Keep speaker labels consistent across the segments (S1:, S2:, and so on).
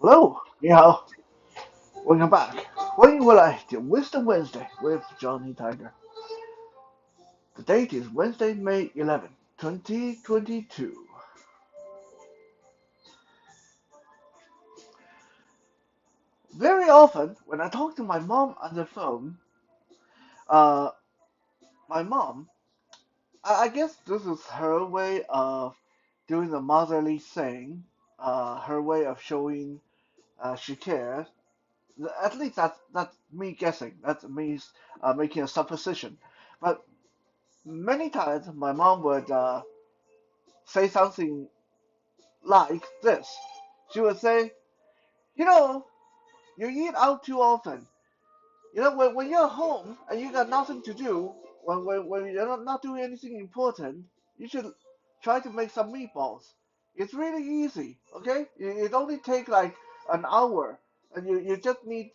S1: Hello, 你好 welcome back. 欢迎回来to Wisdom Wednesday with Johnny Tiger. The date is Wednesday, May 11th, 2022. Very often, when I talk to my mom on the phone, uh, my mom, I guess this is her way of doing the motherly thing, her way of showing she cares. At least that's me guessing. That's me making a supposition. But many times my mom would say something like this. She would say, you know, you eat out too often. When you're home and you got nothing to do, when you're not doing anything important, you should try to make some meatballs. It's really easy, okay? It only take like an hour, and you just need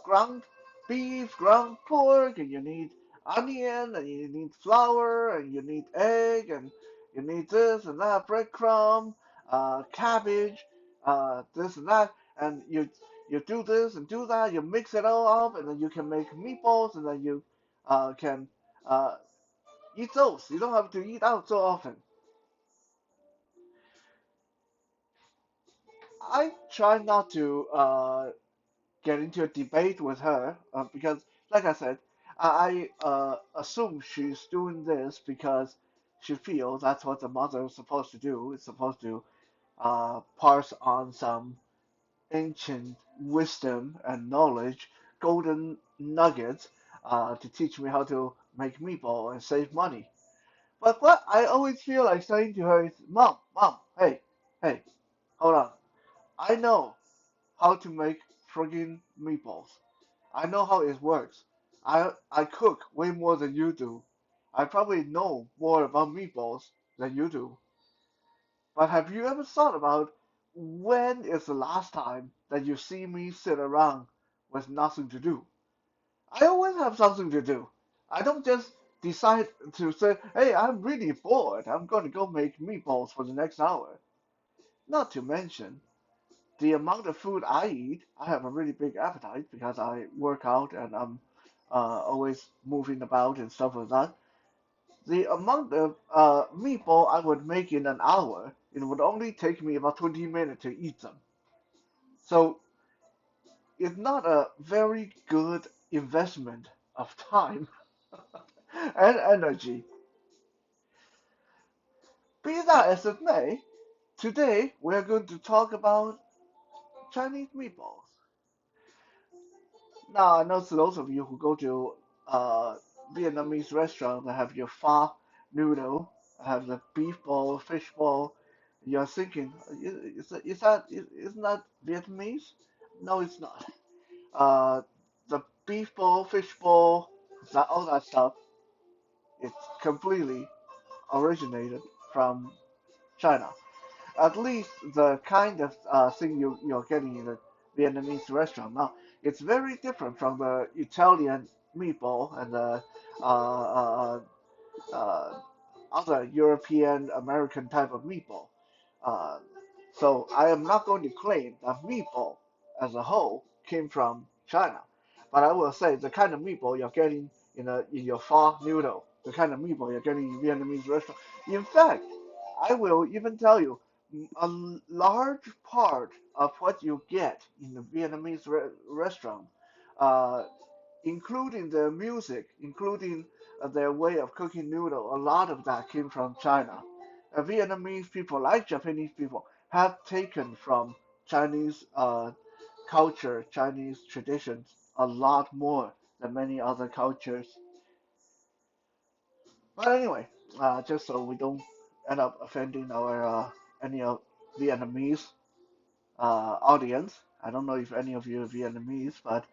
S1: ground beef, ground pork, and you need onion, and you need flour, and you need egg, and you need this and that, breadcrumb, cabbage, this and that, and you do this and do that, you mix it all up, and then you can make meatballs, and then you can uh, eat those. You don't have to eat out so often. I try not to get into a debate with her because, like I said, I assume she's doing this because she feels that's what the mother is supposed to do. It's supposed to pass on some ancient wisdom and knowledge, golden nuggets, to teach me how to make meatball and save money. But what I always feel like saying to her is, Mom, hey, hold on. I know how to make friggin' meatballs. I know how it works. I cook way more than you do. I probably know more about meatballs than you do. But have you ever thought about when is the last time that you see me sit around with nothing to do? I always have something to do. I don't just decide to say, hey, I'm really bored. I'm going to go make meatballs for the next hour. Not to mention the amount of food I eat. I have a really big appetite because I work out and I'm always moving about and stuff like that. The amount of meatball I would make in an hour, it would only take me about 20 minutes to eat them. So it's not a very good investment of time and energy. Be that as it may, today we're going to talk about Chinese meatballs. Now, I know those of you who go to Vietnamese restaurant that have your pho noodle, have the beef ball, fish ball, you're thinking, isn't that Vietnamese? No, it's not. Uh, the beef ball, fish ball, all that stuff, it's completely originated from China. At least the kind of thing you're getting in a Vietnamese restaurant. Now, it's very different from the Italian meatball and the uh, uh, other European American type of meatball. Uh, so I am not going to claim that meatball as a whole came from China, but I will say the kind of meatball you're getting in your pho noodle, the kind of meatball you're getting in Vietnamese restaurant. In fact, I will even tell you a large part of what you get in the Vietnamese restaurant, uh, including their music, including their way of cooking noodle, a lot of that came from China. Vietnamese people, like Japanese people, have taken from Chinese culture, Chinese traditions, a lot more than many other cultures. But anyway, just so we don't end up offending our any of Vietnamese audience, I don't know if any of you are Vietnamese, but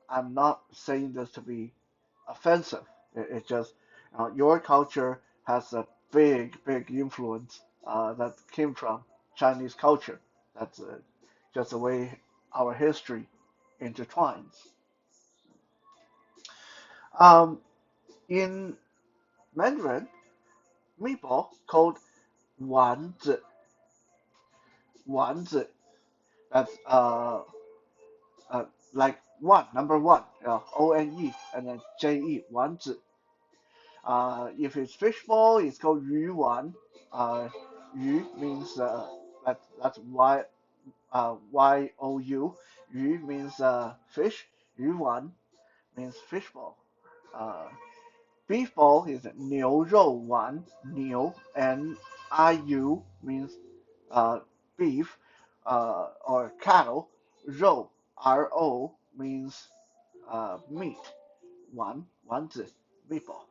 S1: I'm not saying this to be offensive. It's just your culture has a big influence that came from Chinese culture. That's just the way our history intertwines. Um, in Mandarin, meatball called 丸子, 丸子. That's like one, number one, O-N-E, and then J-E, 丸子. If it's fishbowl, it's called 鱼丸. Yu means that's Y-O-U. Yu means fish. 鱼丸 means fishbowl. Uh, Beef ball is 牛肉丸. 牛 N-I-U means uh, beef or cattle. 肉 R-O means meat. 丸子 meatball.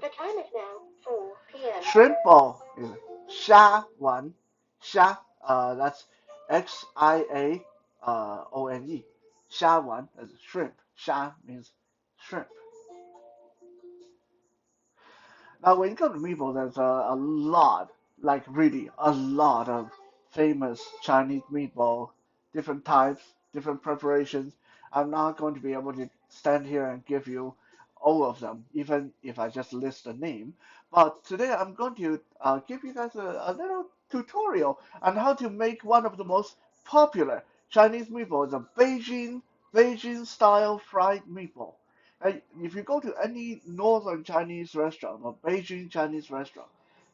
S1: The time is now 4 p.m. Shrimp ball is 虾丸. Xia, that's X-I-A-O-N-E. 虾丸 is shrimp. Xia means shrimp. Now, when it comes to meatball, there's a lot, like really a lot of famous Chinese meatball, different types, different preparations. I'm not going to be able to stand here and give you all of them, even if I just list the name. But today I'm going to give you guys a little tutorial on how to make one of the most popular Chinese meatballs, a Beijing style fried meatball. If you go to any northern Chinese restaurant or Beijing Chinese restaurant,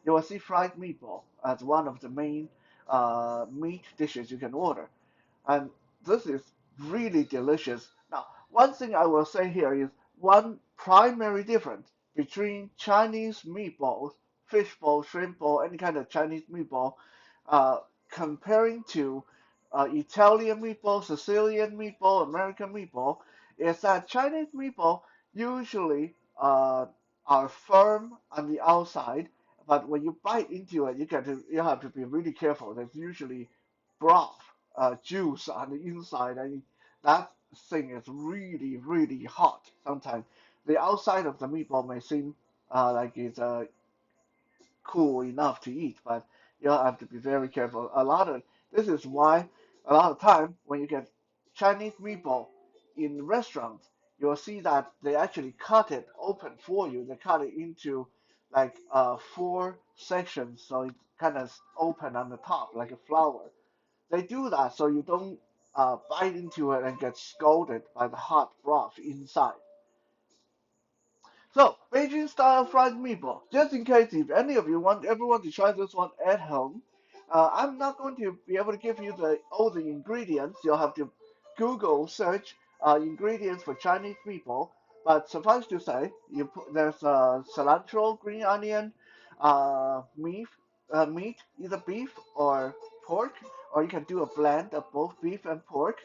S1: you will see fried meatball as one of the main meat dishes you can order. And this is really delicious. Now, one thing I will say here is one primary difference between Chinese meatballs, fish ball, shrimp ball, any kind of Chinese meatball, uh, comparing to Italian meatball, Sicilian meatball, American meatball, is that Chinese meatball usually are firm on the outside, but when you bite into it, you have to be really careful. There's usually broth, juice on the inside, and that thing is really, really hot. Sometimes the outside of the meatball may seem like it's cool enough to eat, but you have to be very careful. This is why a lot of time when you get Chinese meatball in restaurants, you'll see that they actually cut it open for you. They cut it into like four sections, so it's kind of open on the top like a flower. They do that so you don't bite into it and get scalded by the hot broth inside. So, Beijing style fried meatball. Just in case if any of you want everyone to try this one at home, I'm not going to be able to give you all the ingredients. You'll have to Google search ingredients for Chinese meatball. But suffice to say, there's cilantro, green onion, meat, either beef or pork, or you can do a blend of both beef and pork.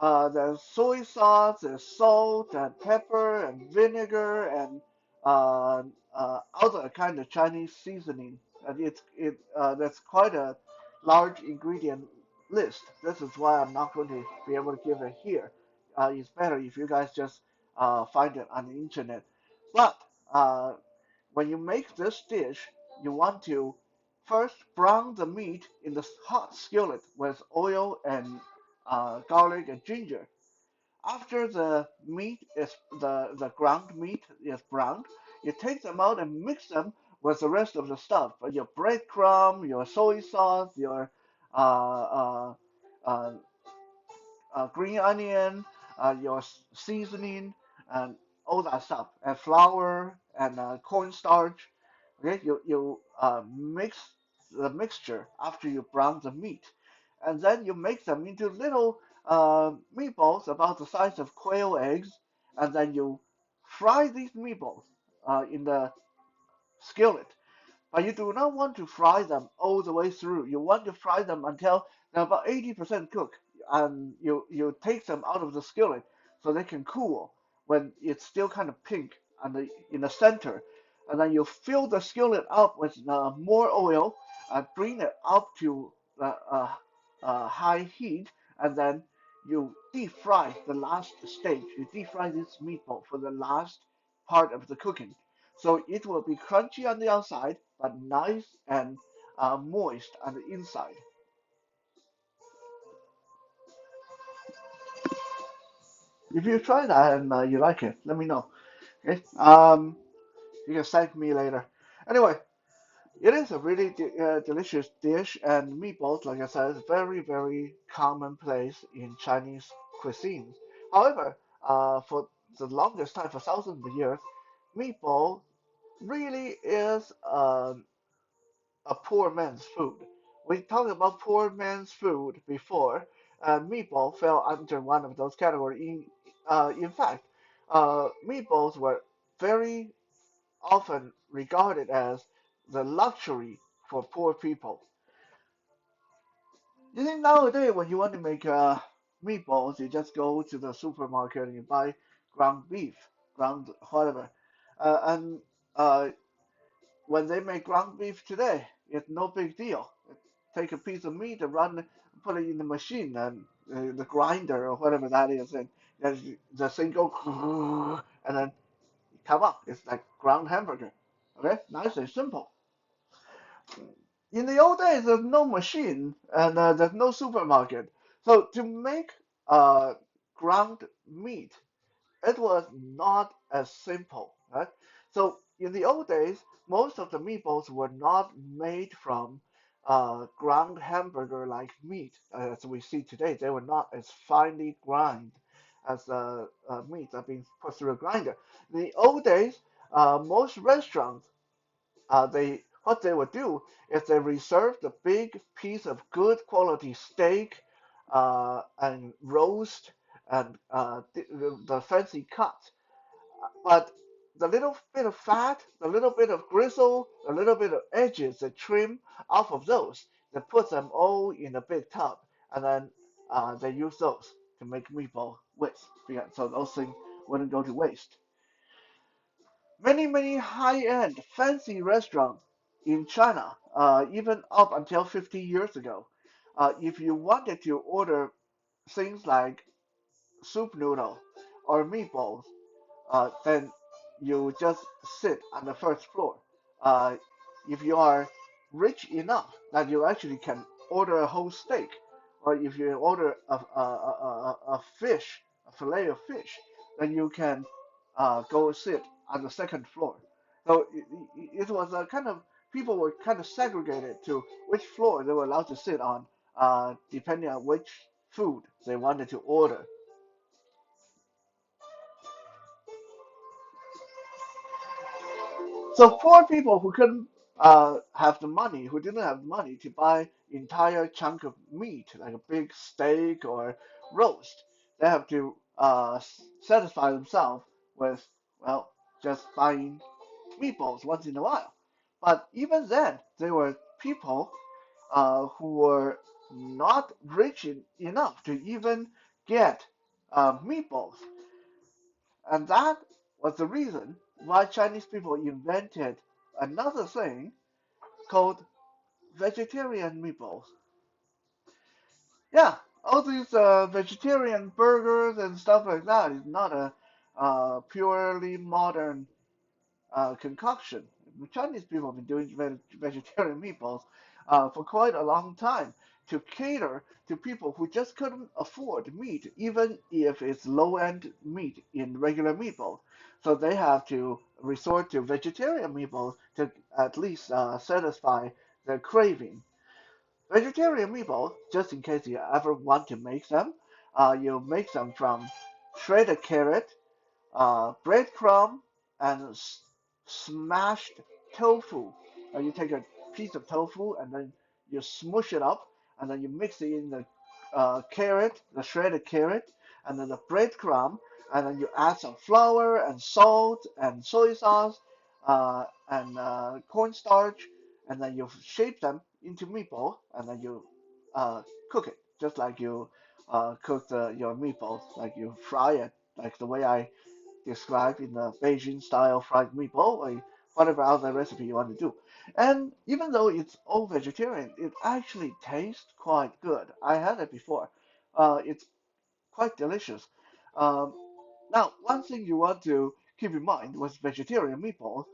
S1: There's soy sauce, there's salt and pepper and vinegar and other kind of Chinese seasoning. And that's quite a large ingredient list. This is why I'm not going to be able to give it here. It's better if you guys just find it on the internet. But uh, when you make this dish, you want to first brown the meat in the hot skillet with oil and garlic and ginger. After the ground meat is browned, you take them out and mix them with the rest of the stuff, your breadcrumb, your soy sauce, your uh, uh, uh, green onion, your seasoning, and all that stuff, and flour and cornstarch. Okay, you mix the mixture after you brown the meat, and then you make them into little meatballs about the size of quail eggs, and then you fry these meatballs in the skillet. But you do not want to fry them all the way through. You want to fry them until they're about 80% cooked, and you take them out of the skillet so they can cool when it's still kind of pink in the center. And then you fill the skillet up with more oil and bring it up to high heat, and then you deep fry the last stage. You deep fry this meatball for the last part of the cooking. So it will be crunchy on the outside, but nice and moist on the inside. If you try that and you like it, let me know. Okay. You can thank me later. Anyway, It is a really delicious dish, and meatballs, like I said, is very, very commonplace in Chinese cuisine. However, for the longest time, for thousands of years, meatball really is a poor man's food. We talked about poor man's food before, and meatball fell under one of those categories. In fact, meatballs were very often regarded as the luxury for poor people. You think nowadays when you want to make meatballs, you just go to the supermarket and you buy ground beef, ground whatever, and when they make ground beef today, it's no big deal. Take a piece of meat and put it in the machine and the grinder or whatever that is, and the thing go and then come up. It's like ground hamburger. Okay, nice and simple. In the old days, there's no machine and there's no supermarket. So to make uh, ground meat, it was not as simple, right? So in the old days, most of the meatballs were not made from ground hamburger-like meat as we see today. They were not as finely ground as meat that being put through a grinder. In the old days, most restaurants they what they would do is they reserve the big piece of good quality steak and roast and the fancy cuts, but the little bit of fat, the little bit of gristle, the little bit of edges they trim off of those, they put them all in a big tub, and then they use those to make meatball with, so those things wouldn't go to waste. Many high-end fancy restaurants in China, even up until 50 years ago, if you wanted to order things like soup noodle or meatballs, then you just sit on the first floor. Uh, if you are rich enough that you actually can order a whole steak, or if you order a fish, a fillet of fish, then you can go sit on the second floor. So it was a kind of people were kind of segregated to which floor they were allowed to sit on, depending on which food they wanted to order. So poor people who couldn't have the money, who didn't have money to buy entire chunk of meat, like a big steak or roast, they have to satisfy themselves with, well, just buying meatballs once in a while. But even then, there were people who were not rich enough to even get meatballs. And that was the reason why Chinese people invented another thing called vegetarian meatballs. Yeah, all these vegetarian burgers and stuff like that is not a purely modern concoction. The Chinese people have been doing vegetarian meatballs for quite a long time to cater to people who just couldn't afford meat, even if it's low-end meat in regular meatballs. So they have to resort to vegetarian meatballs to at least satisfy their craving. Vegetarian meatballs, just in case you ever want to make them, you make them from shredded carrot, breadcrumb, and smashed tofu. You take a piece of tofu and then you smush it up, and then you mix it in the carrot, the shredded carrot, and then the breadcrumb, and then you add some flour and salt and soy sauce and cornstarch, and then you shape them into meatball, and then you uh, cook it just like you cook your meatballs, like you fry it, like the way I described in the Beijing style fried meatball or whatever other recipe you want to do. And even though it's all vegetarian, it actually tastes quite good. I had it before. It's quite delicious. Um, Now, one thing you want to keep in mind with vegetarian meatballs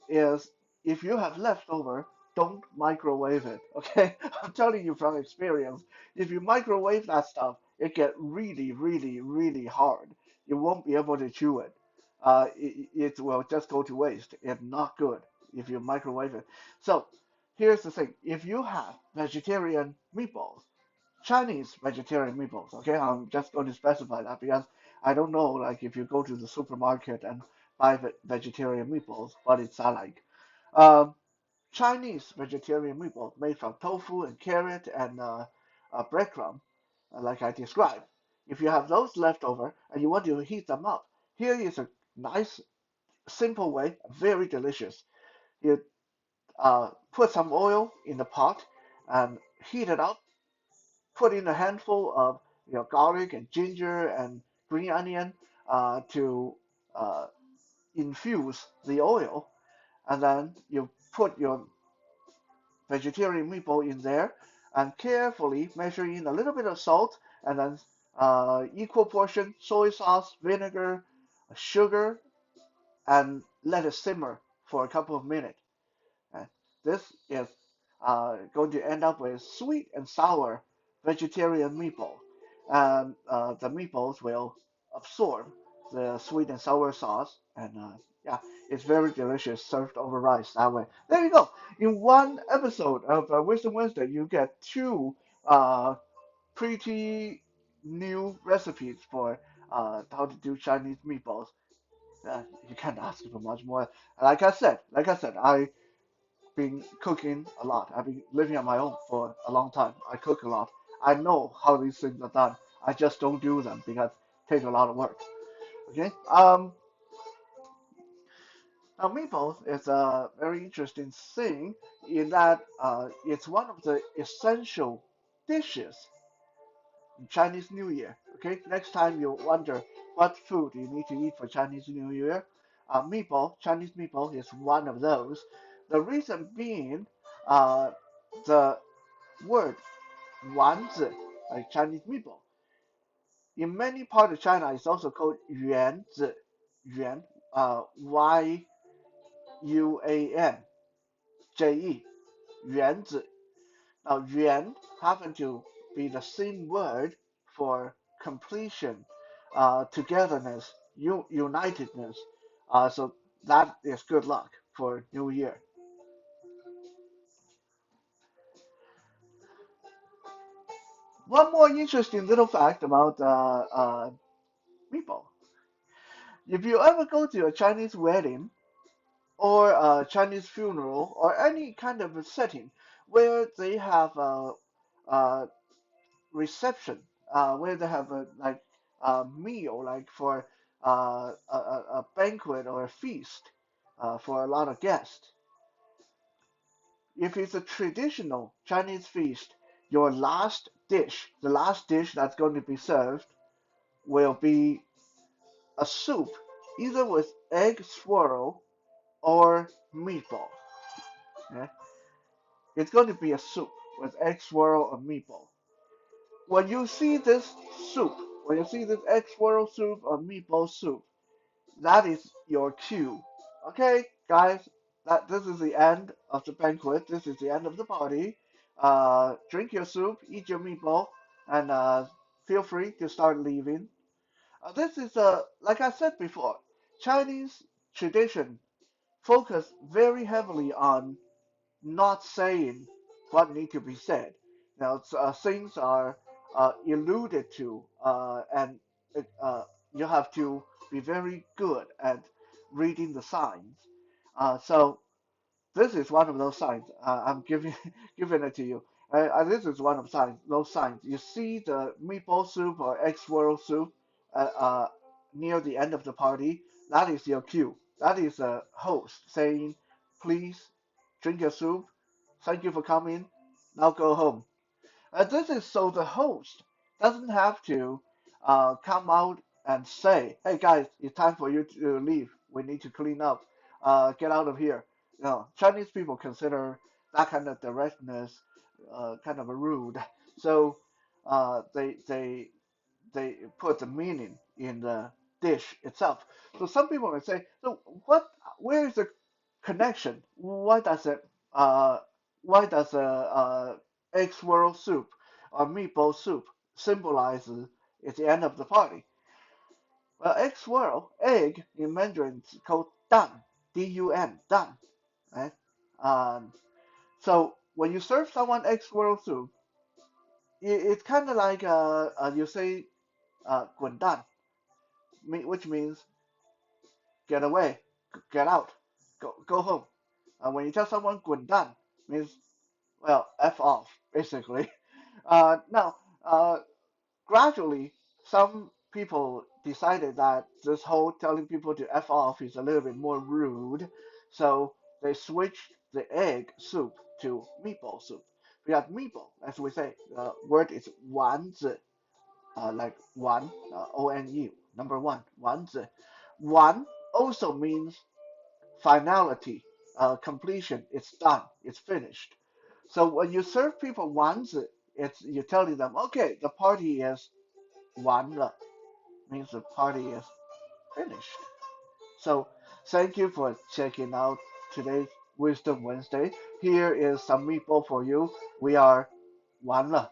S1: is if you have leftover, don't microwave it. Okay, I'm telling you from experience. If you microwave that stuff, it get really hard. You won't be able to chew it. It will just go to waste. It's not good if you microwave it. So here's the thing: if you have vegetarian meatballs, Chinese vegetarian meatballs, okay, I'm just going to specify that because I don't know, like if you go to the supermarket and buy vegetarian meatballs, what it's like. Um, Chinese vegetarian meatballs made from tofu and carrot and breadcrumb, like I described. If you have those left over and you want to heat them up, here is a nice, simple way, very delicious. You put some oil in the pot and heat it up. Put in a handful of garlic and ginger and green onion to uh, infuse the oil, and then you put your vegetarian meatball in there and carefully measure in a little bit of salt and then equal portion soy sauce, vinegar, sugar, and let it simmer for a couple of minutes. And this is going to end up with sweet and sour vegetarian meatball. And the meatballs will absorb the sweet and sour sauce. And yeah, it's very delicious served over rice that way. There you go. In one episode of Wisdom Wednesday, you get two uh, pretty new recipes for how to do Chinese meatballs. You can't ask for much more. Like I said, I been cooking a lot. I've been living on my own for a long time. I cook a lot. I know how these things are done. I just don't do them because it takes a lot of work. Okay. Now meatballs is a very interesting thing in that it's one of the essential dishes in Chinese New Year. Okay. Next time you wonder what food you need to eat for Chinese New Year, Chinese meatball is one of those. The reason being, uh, the word 丸子, like Chinese meatball. In many parts of China, it's also called 圆子, Y-U-A-N, J-E, 圆子. Now, 圆 happen to be the same word for completion, togetherness, unitedness. So that is good luck for New Year. One more interesting little fact about meatball. If you ever go to a Chinese wedding or a Chinese funeral or any kind of a setting where they have a reception, where they have a like a meal, like for a banquet or a feast for a lot of guests. If it's a traditional Chinese feast, your the last dish that's going to be served, will be a soup, either with egg swirl or meatball. Yeah? It's going to be a soup with egg swirl or meatball. When you see this soup, when you see this egg swirl soup or meatball soup, that is your cue. Okay, guys, that this is the end of the banquet. This is the end of the party. Drink your soup, eat your meatball, and feel free to start leaving. This is like I said before, Chinese tradition focus very heavily on not saying what need to be said. Now, things are alluded to, and you have to be very good at reading the signs. So this is one of those signs. I'm giving giving it to you. This is one of those signs. You see the meatball soup or egg swirl soup uh, uh, near the end of the party. That is your cue. That is a host saying, "Please drink your soup. Thank you for coming. Now go home." This is so the host doesn't have to come out and say, "Hey guys, it's time for you to leave. We need to clean up. Get out of here." No, Chinese people consider that kind of directness kind of a rude. So they put the meaning in the dish itself. So some people may say, so where is the connection? Uh, why does egg swirl soup or meatball soup symbolizes it's the end of the party? Well, egg swirl, egg in Mandarin is called dan, D-U-N, dan, right? Um, So when you serve someone egg swirl soup, it's kind of like you say 滚蛋, which means get away, get out, go home. When you tell someone 滚蛋, means well, f off, basically. Now, gradually, some people decided that this whole telling people to f off is a little bit more rude, so they switched the egg soup to meatball soup. Because meatball, as we say, the word is 丸子, like one, O-N-E, number one, 丸子. One also means finality, completion. It's done. It's finished. So when you serve people once, it's you're telling them, okay, the party is 完了, means the party is finished. So thank you for checking out today's Wisdom Wednesday. Here is some meatball for you. We are 完了.